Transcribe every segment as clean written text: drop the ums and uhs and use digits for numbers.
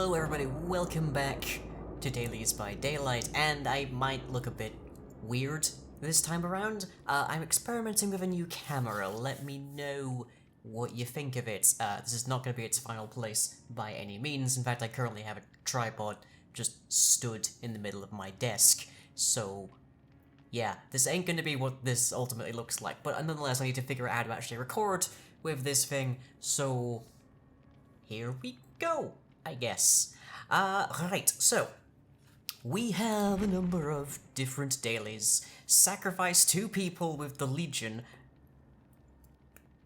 Hello everybody, welcome back to Dailies by Daylight, and I might look a bit weird this time around. I'm experimenting with a new camera. Let me know what you think of it. This is not going to be its final place by any means. In fact, I currently have a tripod just stood in the middle of my desk, so yeah, this ain't going to be what this ultimately looks like, but nonetheless I need to figure out how to actually record with this thing, so here we go, I guess. Right, so we have a number of different dailies. Sacrifice 2 people with the Legion.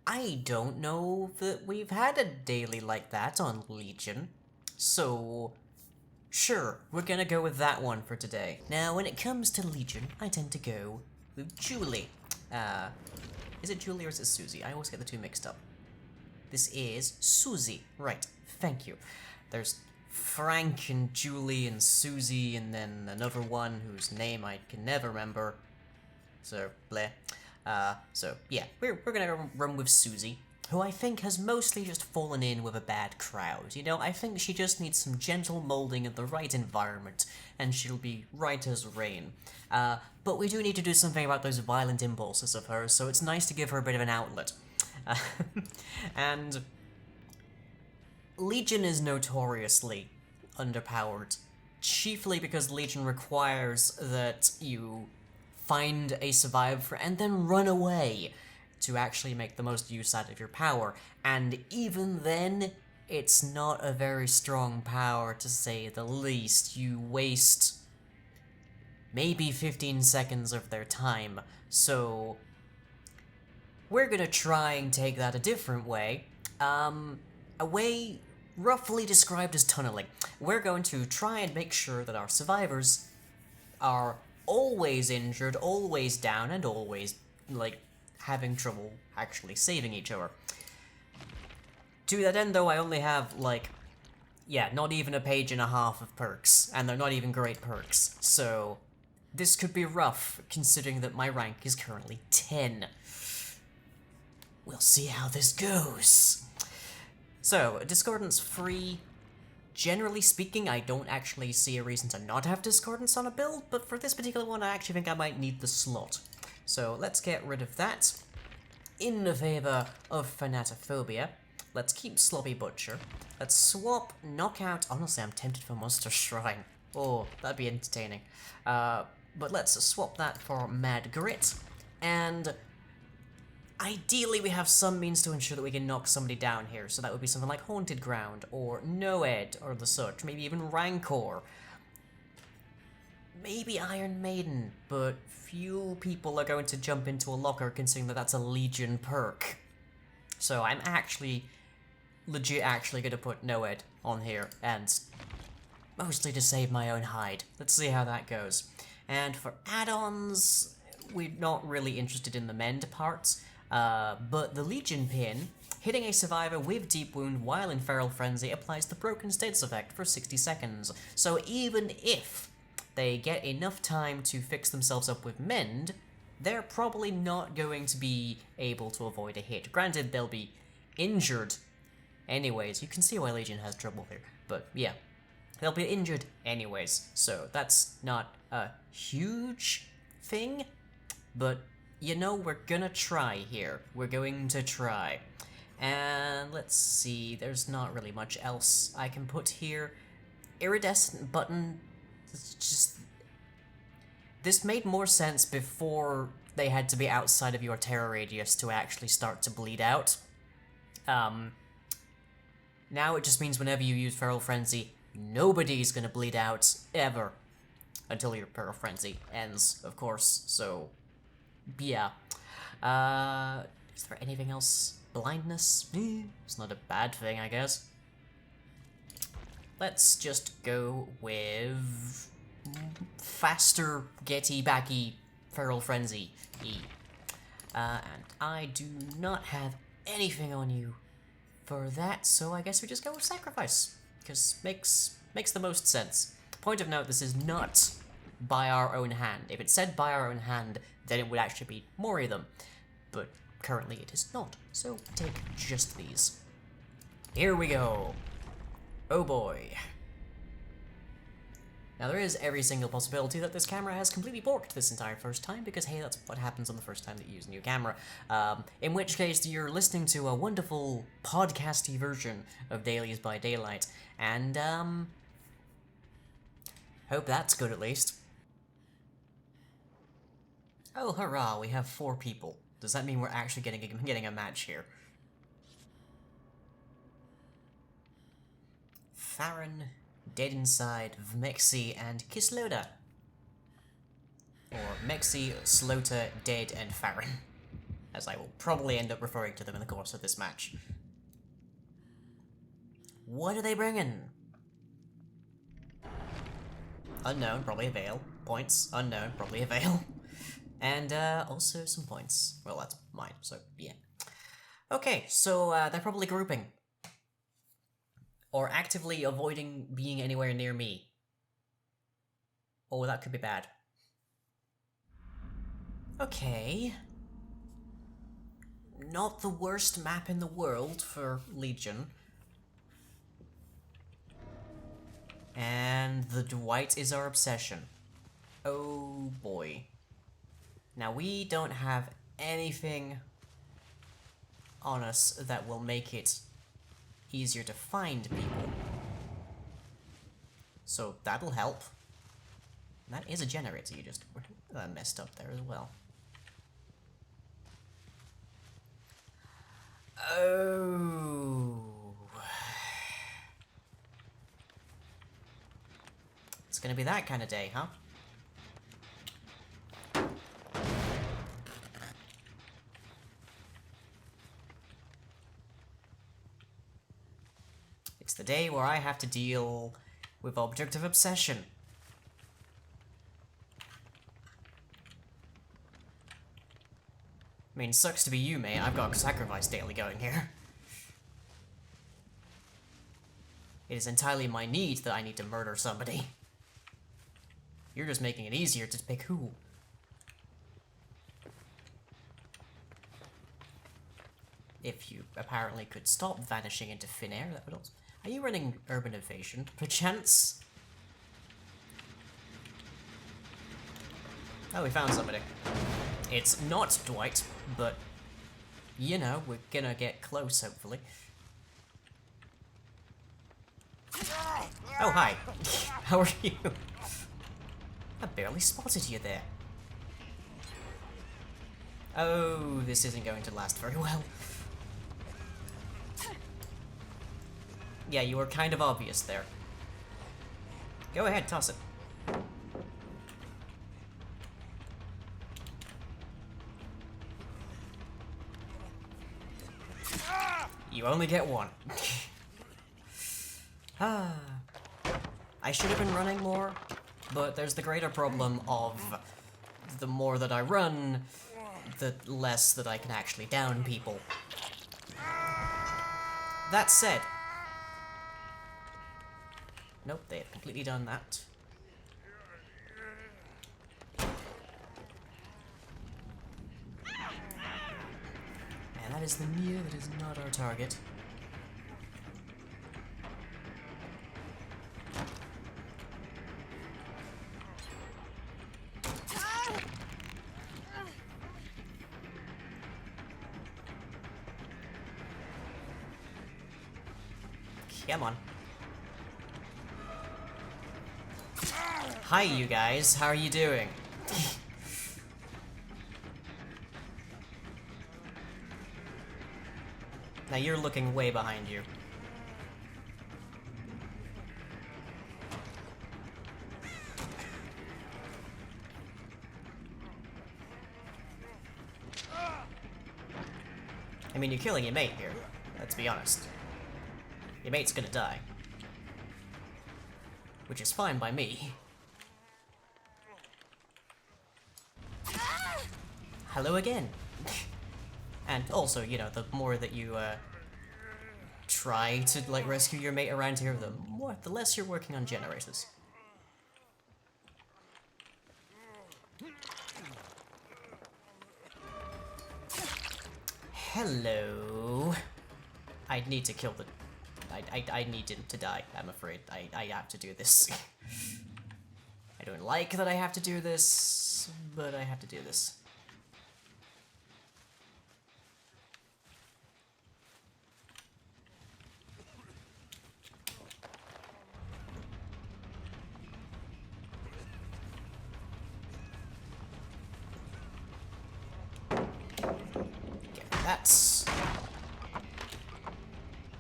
I don't know that we've had a daily like that on Legion, so sure, we're gonna go with that one for today. Now, when it comes to Legion, I tend to go with Julie. Is it Julie or is it Susie? I always get the two mixed up. This is Susie. Right, thank you. There's Frank and Julie and Susie, and then another one whose name I can never remember. So, bleh. So, yeah, we're gonna run with Susie, who I think has mostly just fallen in with a bad crowd. You know, I think she just needs some gentle molding in the right environment, and she'll be right as rain. But we do need to do something about those violent impulses of hers, so it's nice to give her a bit of an outlet. And Legion is notoriously underpowered, chiefly because Legion requires that you find a survivor and then run away to actually make the most use out of your power, and even then, it's not a very strong power, to say the least. You waste maybe 15 seconds of their time, so we're gonna try and take that a different way. A way roughly described as tunneling. We're going to try and make sure that our survivors are always injured, always down, and always, like, having trouble actually saving each other. To that end, though, I only have, like, yeah, not even a page and a half of perks, and they're not even great perks, so this could be rough, considering that my rank is currently 10. We'll see how this goes. So, Discordance free. Generally speaking, I don't actually see a reason to not have Discordance on a build, but for this particular one, I actually think I might need the slot. So, let's get rid of that. In the favor of Fanatophobia, let's keep Sloppy Butcher. Let's swap Knockout. Honestly, I'm tempted for Monster Shrine. Oh, that'd be entertaining. But let's swap that for Mad Grit, and ideally, we have some means to ensure that we can knock somebody down here, so that would be something like Haunted Ground, or Noed, or the such, maybe even Rancor. Maybe Iron Maiden, but few people are going to jump into a locker considering that that's a Legion perk. So I'm actually, legit actually gonna put Noed on here, and mostly to save my own hide. Let's see how that goes. And for add-ons, we're not really interested in the mend parts. But the Legion pin, hitting a survivor with Deep Wound while in Feral Frenzy applies the Broken Status effect for 60 seconds. So even if they get enough time to fix themselves up with Mend, they're probably not going to be able to avoid a hit. Granted, they'll be injured anyways. You can see why Legion has trouble here, but yeah. They'll be injured anyways, so that's not a huge thing, but you know, we're gonna try here. We're going to try. And let's see, there's not really much else I can put here. Iridescent button, it's just... This made more sense before they had to be outside of your terror radius to actually start to bleed out. Now it just means whenever you use Feral Frenzy, nobody's gonna bleed out, ever. Until your Feral Frenzy ends, of course, so yeah. Is there anything else? Blindness? It's not a bad thing, I guess. Let's just go with faster, getty-backy Feral Frenzy. And I do not have anything on you for that, so I guess we just go with Sacrifice, because makes the most sense. Point of note, this is not by our own hand. If it said by our own hand, then it would actually be more of them. But currently it is not, so take just these. Here we go. Oh boy. Now there is every single possibility that this camera has completely borked this entire first time, because hey, that's what happens on the first time that you use a new camera. In which case you're listening to a wonderful podcasty version of Dailies by Daylight, and hope that's good at least. Oh hurrah, we have 4 people. Does that mean we're actually getting a match here? Farron, Dead Inside, Vmexi, and Kisloda. Or Mexi, Slota, Dead, and Farron. As I will probably end up referring to them in the course of this match. What are they bringing? Unknown, probably a veil. Points, unknown, probably a veil. And also some points. Well, that's mine, so yeah. Okay, so they're probably grouping. Or actively avoiding being anywhere near me. Oh, that could be bad. Okay. Not the worst map in the world for Legion. And the Dwight is our obsession. Oh boy. Now we don't have anything on us that will make it easier to find people. So that'll help. That is a generator you just messed up there as well. Oh. It's gonna be that kind of day, huh? It's the day where I have to deal with object of obsession. I mean, sucks to be you, mate. I've got a sacrifice daily going here. It is entirely my need that I need to murder somebody. You're just making it easier to pick who. If you apparently could stop vanishing into thin air, that would also... Are you running Urban Evasion, perchance? Oh, we found somebody. It's not Dwight, but, you know, we're gonna get close, hopefully. Oh, hi. How are you? I barely spotted you there. Oh, this isn't going to last very well. Yeah, you were kind of obvious there. Go ahead, toss it. You only get one. I should have been running more, but there's the greater problem of the more that I run, the less that I can actually down people. That said... Nope, they have completely done that. And that is the Mia that is not our target. Come on. Hi, you guys. How are you doing? Now you're looking way behind you. I mean, you're killing your mate here. Let's be honest. Your mate's gonna die. Which is fine by me. Hello again. And also, you know, the more that you try to like rescue your mate around here, the less you're working on generators. Hello. I need to kill the... I need him to die, I'm afraid. I have to do this. I don't like that I have to do this, but I have to do this.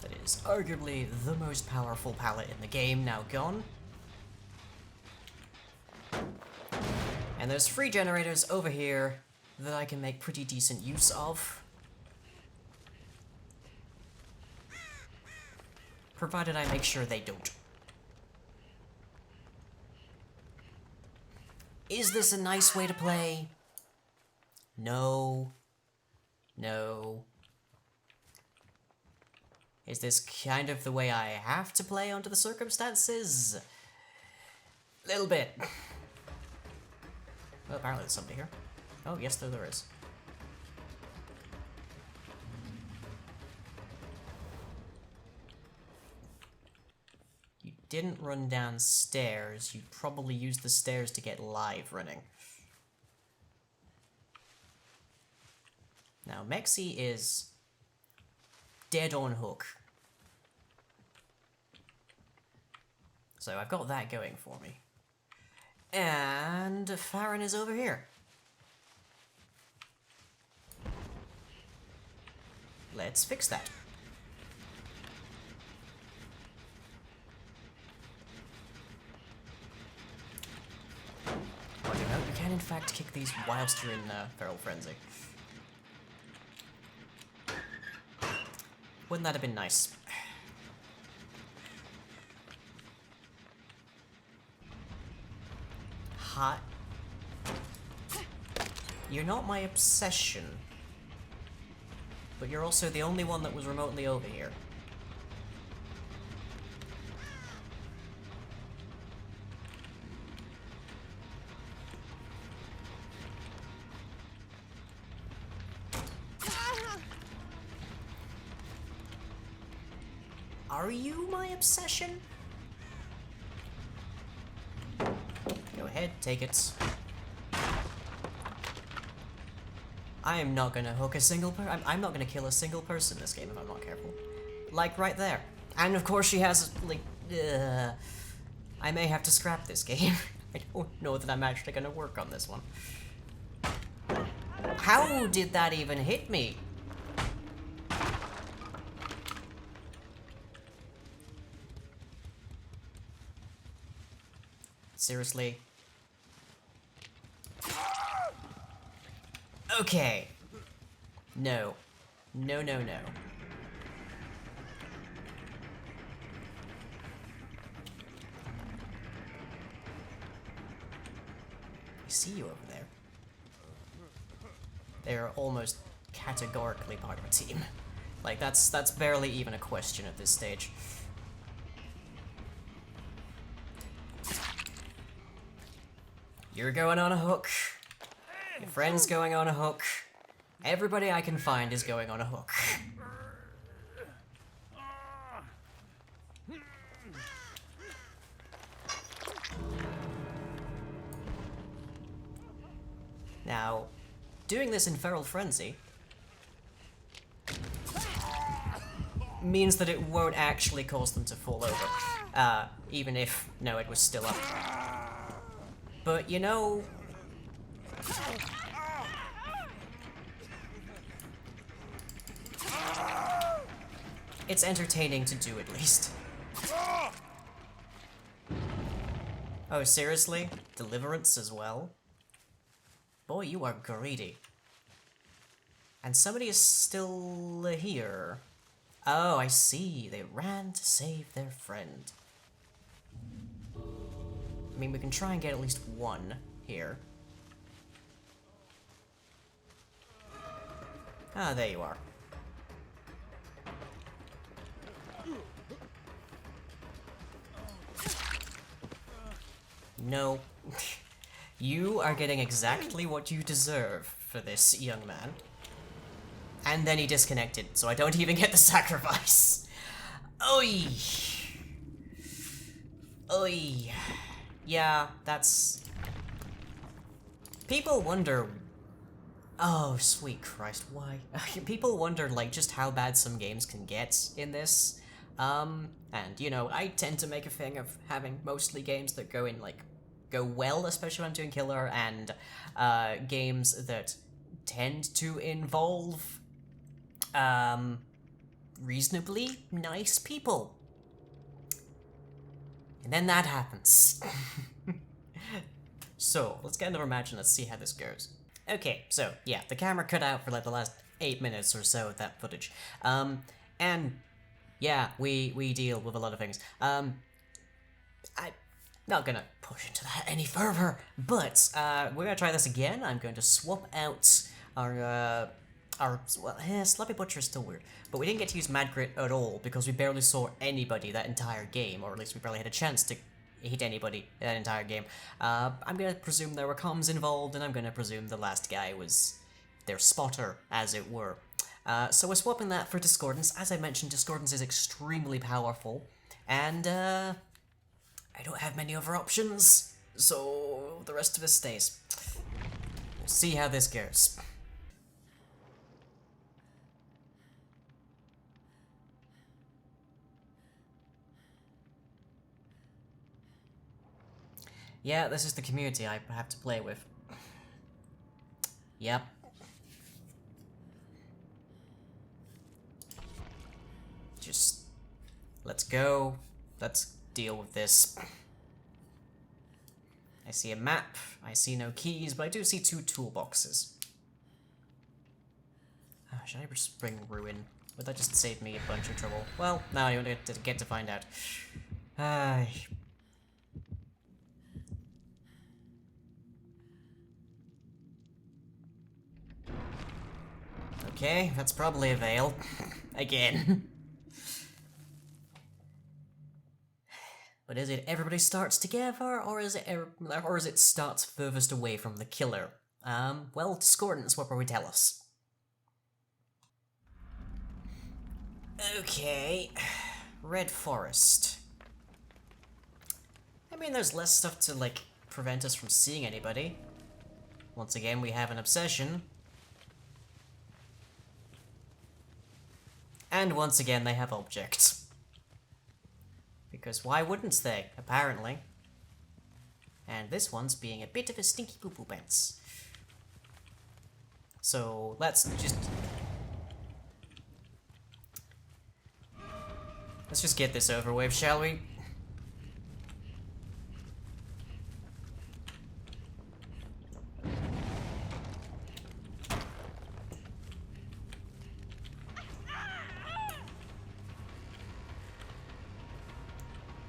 That is arguably the most powerful pallet in the game, now gone. And there's free generators over here that I can make pretty decent use of. Provided I make sure they don't. Is this a nice way to play? No. No. Is this kind of the way I have to play under the circumstances? Little bit. Well, apparently there's somebody here. Oh, yes, there is. You didn't run downstairs. You probably used the stairs to get live running. Now, Mexi is dead on hook. So I've got that going for me. And Farron is over here. Let's fix that. Oh, you know, you can in fact kick these whilst you're in Feral Frenzy. Wouldn't that have been nice? Hot. You're not my obsession. But you're also the only one that was remotely over here. Are you my obsession? Go ahead, take it. I am not gonna hook a single I'm not gonna kill a single person in this game if I'm not careful. Like, right there. And of course she has, like, I may have to scrap this game. I don't know that I'm actually gonna work on this one. How did that even hit me? Seriously? Okay. No. No, no, no. I see you over there. They're almost categorically part of a team. Like, that's barely even a question at this stage. You're going on a hook. Your friend's going on a hook. Everybody I can find is going on a hook. Now, doing this in Feral Frenzy means that it won't actually cause them to fall over. Even if, no, it was still up. But, you know... it's entertaining to do, at least. Oh, seriously? Deliverance as well? Boy, you are greedy. And somebody is still here. Oh, I see. They ran to save their friend. I mean, we can try and get at least one here. Ah, there you are. No. You are getting exactly what you deserve for this, young man. And then he disconnected, so I don't even get the sacrifice. Oi! Oi! Yeah, that's... People wonder... Oh, sweet Christ, why? People wonder, like, just how bad some games can get in this. And, you know, I tend to make a thing of having mostly games that go well, especially when I'm doing killer, and, games that tend to involve, reasonably nice people. And then that happens. So, let's get another match and let's see how this goes. Okay, so, yeah, the camera cut out for like the last 8 minutes or so of that footage. And, yeah, we deal with a lot of things. I'm not gonna push into that any further, but, we're gonna try this again. I'm going to swap out our Sloppy Butcher is still weird, but we didn't get to use Mad Grit at all because we barely saw anybody that entire game, or at least we barely had a chance to hit anybody that entire game. I'm gonna presume there were comms involved, and I'm gonna presume the last guy was their spotter, as it were. So we're swapping that for Discordance. As I mentioned, Discordance is extremely powerful, and I don't have many other options, so the rest of us stays. We'll see how this goes. Yeah, this is the community I have to play with. Yep. Just... let's go. Let's deal with this. I see a map, I see no keys, but I do see 2 toolboxes. Should I just bring Ruin? Would that just save me a bunch of trouble? Well, now I only get to find out. Okay, that's probably a veil. Again. But is it everybody starts together, or is it starts furthest away from the killer? Well, Discordance, what will we tell us? Okay, Red Forest. I mean, there's less stuff to, like, prevent us from seeing anybody. Once again, we have an obsession. And once again, they have objects. Because why wouldn't they, apparently? And this one's being a bit of a stinky poo-poo pants. So, let's just get this over with, shall we?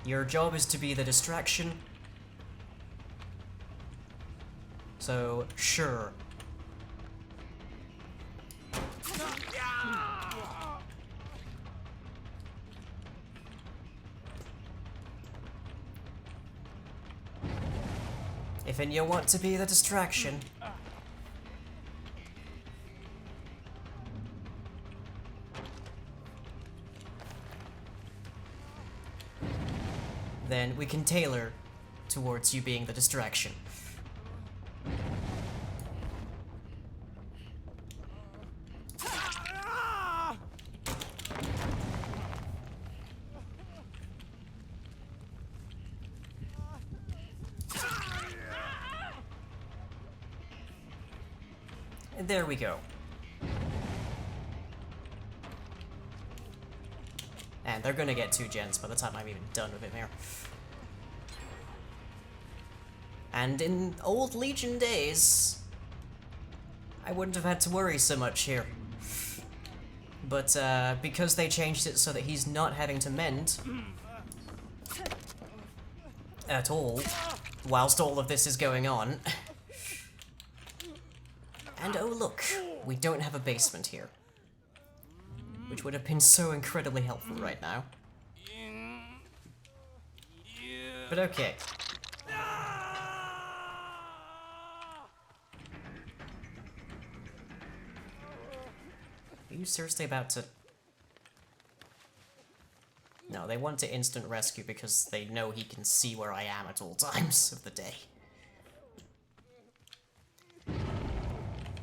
Your job is to be the distraction. So, sure. If you want to be the distraction. Then we can tailor towards you being the distraction. And there we go. And they're gonna get 2 gens by the time I'm even done with it here. And in old Legion days, I wouldn't have had to worry so much here. But because they changed it so that he's not having to mend at all, whilst all of this is going on. And oh look, we don't have a basement here. Which would have been so incredibly helpful right now. But okay. Are you seriously about to... No, No, they want to instant rescue because they know he can see where I am at all times of the day.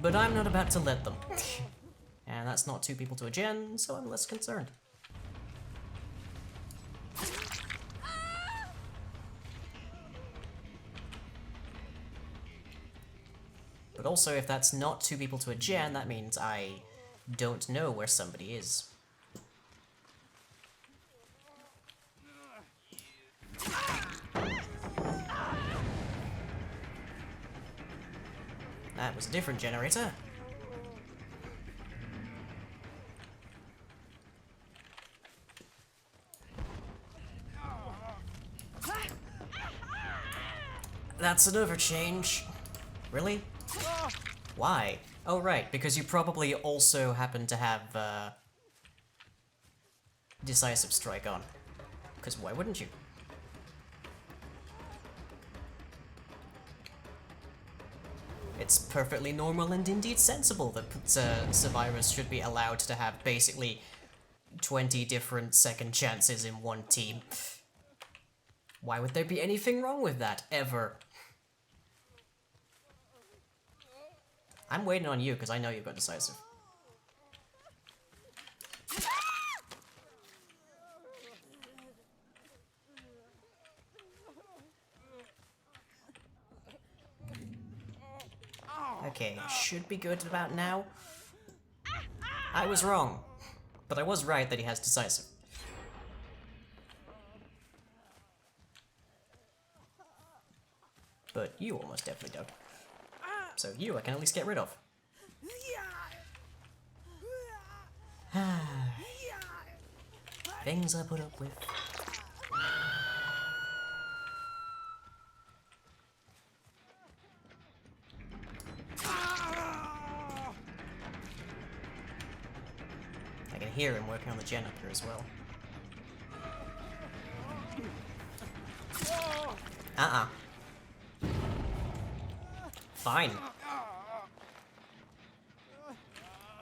But I'm not about to let them. And that's not 2 people to a gen, so I'm less concerned. But also, if that's not 2 people to a gen, that means I don't know where somebody is. That was a different generator. That's an overchange. Really? Why? Oh, right, because you probably also happen to have, Decisive Strike on. Because why wouldn't you? It's perfectly normal and indeed sensible that survivors should be allowed to have basically 20 different second chances in one team. Why would there be anything wrong with that, ever? I'm waiting on you, because I know you've got Decisive. Okay, should be good about now. I was wrong, but I was right that he has Decisive. But you almost definitely don't. So you I can at least get rid of. Things I put up with. I can hear him working on the gen up here as well. Fine.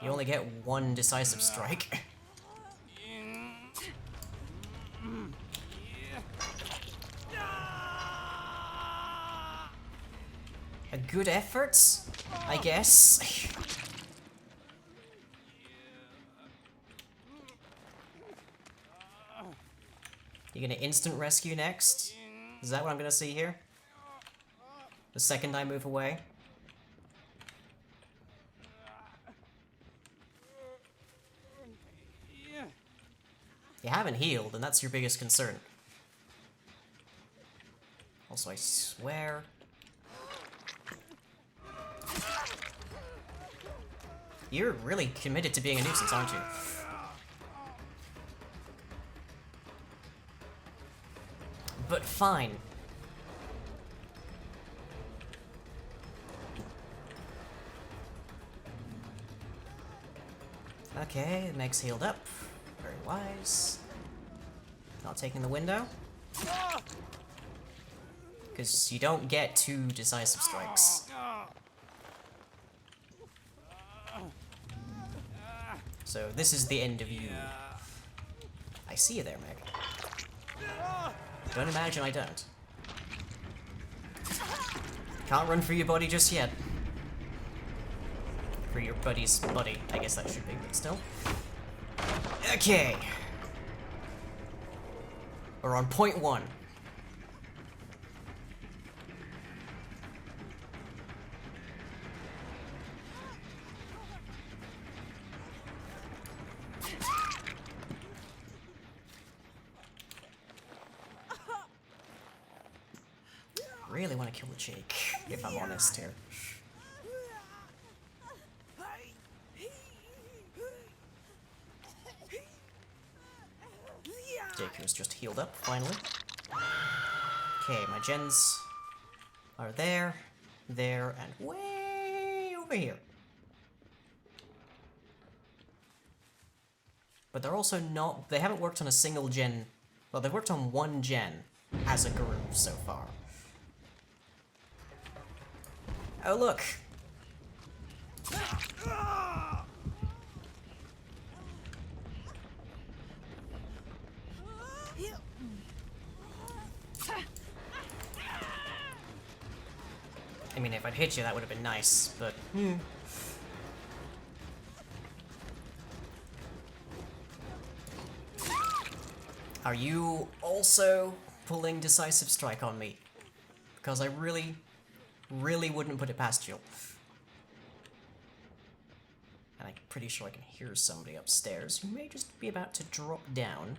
You only get 1 decisive strike. A good effort, I guess. You're gonna instant rescue next? Is that what I'm gonna see here? The second I move away? You haven't healed, and that's your biggest concern. Also, I swear... You're really committed to being a nuisance, aren't you? But fine. Okay, Meg's healed up. Very wise. Not taking the window. Because you don't get 2 decisive strikes. So this is the end of you. I see you there, Meg. Don't imagine I don't. Can't run for your body just yet. For your buddy's buddy, I guess that should be, but still. Okay. We're on point 1. Really want to kill the Jake, if I'm honest here. Jake was just healed up, finally. Okay, my gens are there, there, and way over here. But they're also not... They haven't worked on a single gen... Well, they've worked on 1 gen as a group so far. Oh, look! I mean, if I'd hit you, that would have been nice, but... Are you also pulling Decisive Strike on me? Because I really, really wouldn't put it past you. And I'm pretty sure I can hear somebody upstairs who may just be about to drop down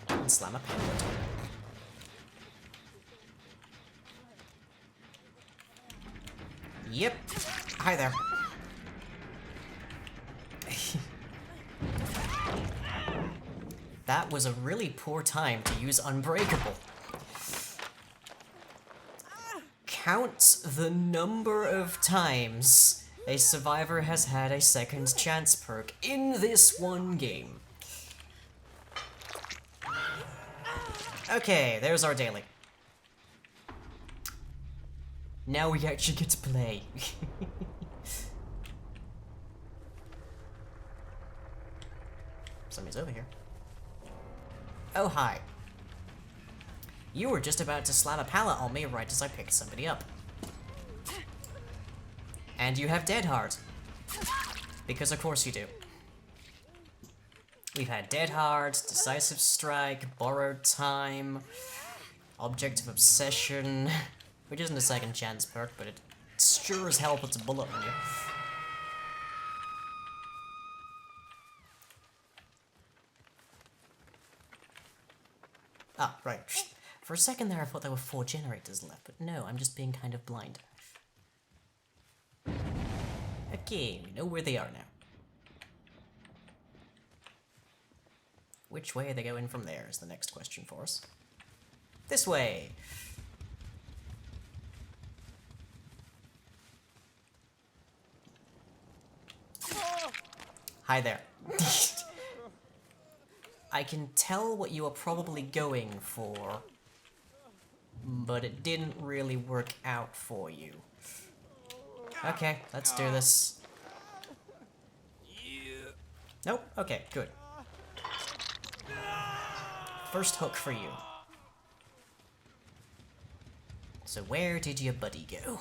and slam a penguin. Yep. Hi there. That was a really poor time to use Unbreakable. Count the number of times a survivor has had a second chance perk in this one game. Okay, there's our daily. Now we actually get to play. Somebody's over here. Oh, hi. You were just about to slam a pallet on me right as I picked somebody up. And you have Dead Hard. Because of course you do. We've had Dead Hard, Decisive Strike, Borrowed Time, Object of Obsession, which isn't a second chance perk, but it sure as hell puts a bullet on you. Ah, right. For a second there I thought there were 4 generators left, but no, I'm just being kind of blind. Okay, we know where they are now. Which way are they going from there is the next question for us. This way! Hi there. I can tell what you are probably going for, but it didn't really work out for you. Okay, let's do this. Nope, okay, good. First hook for you. So where did your buddy go?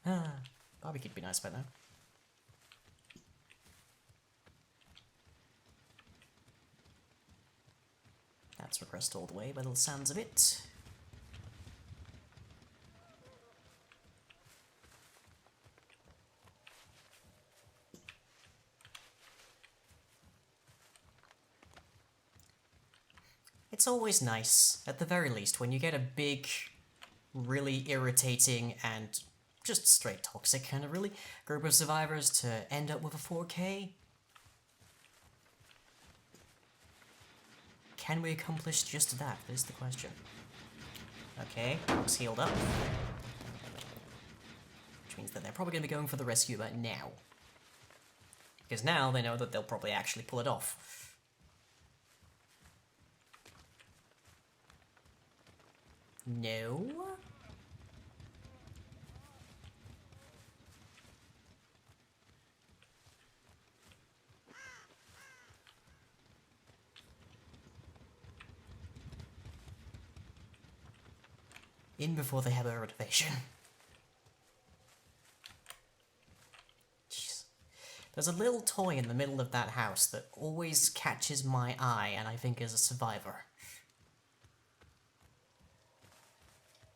Ah, barbecue'd be nice by now. That's regressed all the way by the sounds of it. It's always nice, at the very least, when you get a big, really irritating and just straight toxic kind of really group of survivors to end up with a 4K. Can we accomplish just that? Is the question. Okay, looks healed up. Which means that they're probably going to be going for the rescue about now. Because now they know that they'll probably actually pull it off. No? In before they have a motivation. Jeez. There's a little toy in the middle of that house that always catches my eye and I think is a survivor.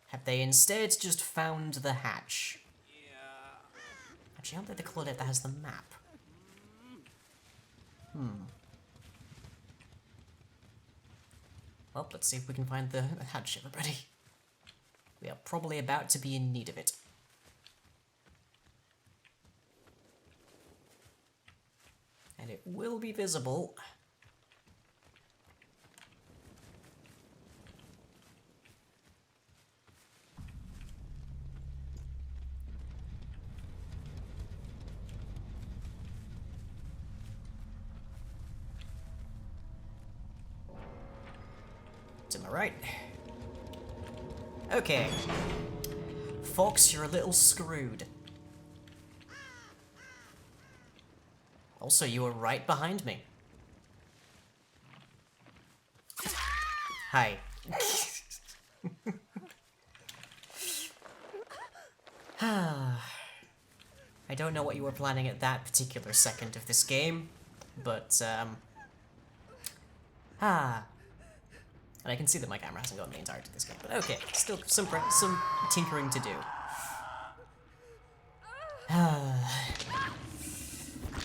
Have they instead just found the hatch? Actually, aren't they the Claudette that has the map? Well, let's see if we can find the hatch, everybody. We are probably about to be in need of it. And it will be visible. To my right. Okay. Fox, you're a little screwed. Also, you were right behind me. Hi. I don't know what you were planning at that particular second of this game, but, and I can see that my camera hasn't gone the entirety of this game, but okay, still some tinkering to do.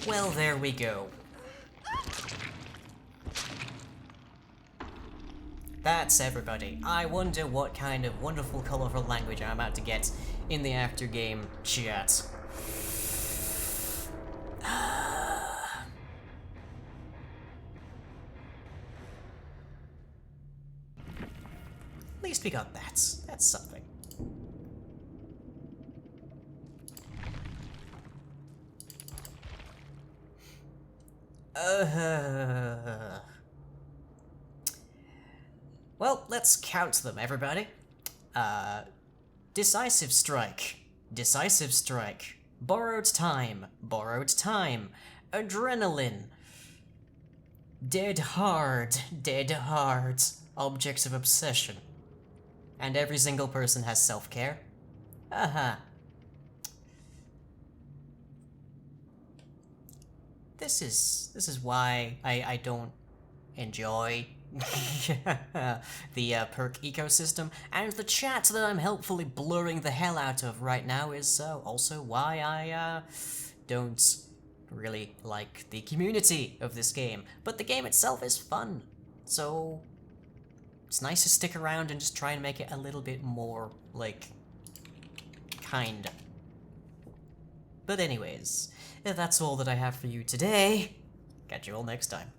Well, there we go. That's everybody. I wonder what kind of wonderful, colourful language I'm about to get in the after-game chat. At least we got that. That's something. Well, let's count them, everybody. Decisive strike. Decisive strike. Borrowed time. Borrowed time. Adrenaline. Dead hard. Dead hard. Objects of obsession. And every single person has self-care. This is why I don't enjoy the perk ecosystem, and the chat that I'm helpfully blurring the hell out of right now is also why I don't really like the community of this game. But the game itself is fun, so it's nice to stick around and just try and make it a little bit more, like, kinda. But anyways, if that's all that I have for you today, catch you all next time.